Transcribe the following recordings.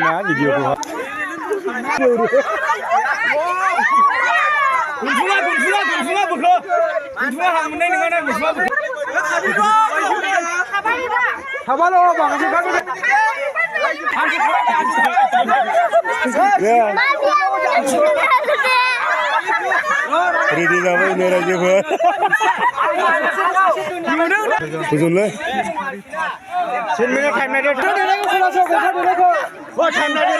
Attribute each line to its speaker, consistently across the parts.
Speaker 1: ना वीडियो को गुनफुला बुखो गुनफुला हां मोननाय नङा ना गुनफुला बुखो थाबाल' बांसिन रेडी जाबाय नो रायजोफोर बुजुनलै टाइम नायदो खोनासं गथा देनायखौ टाइम नायदो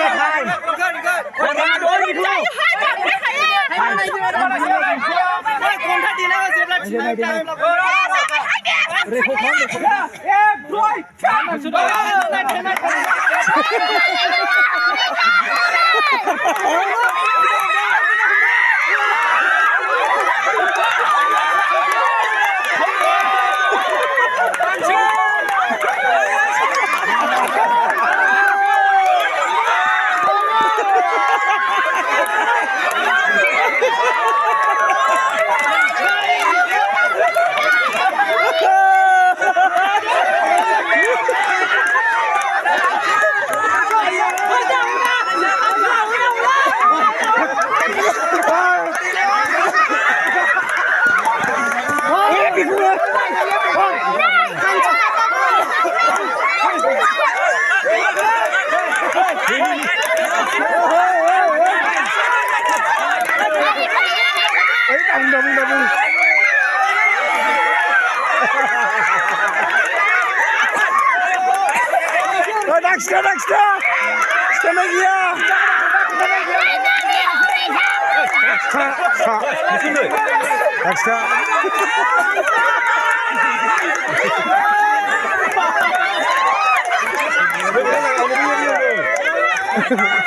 Speaker 1: Next lagi ya. Next.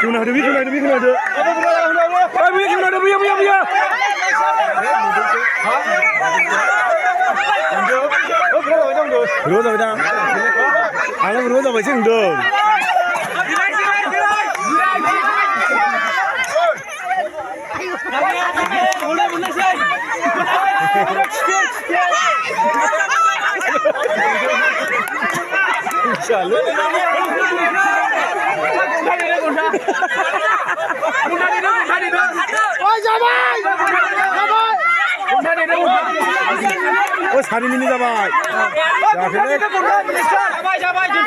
Speaker 1: Kuna ada. Oh, hari ini जाबाय जाबाय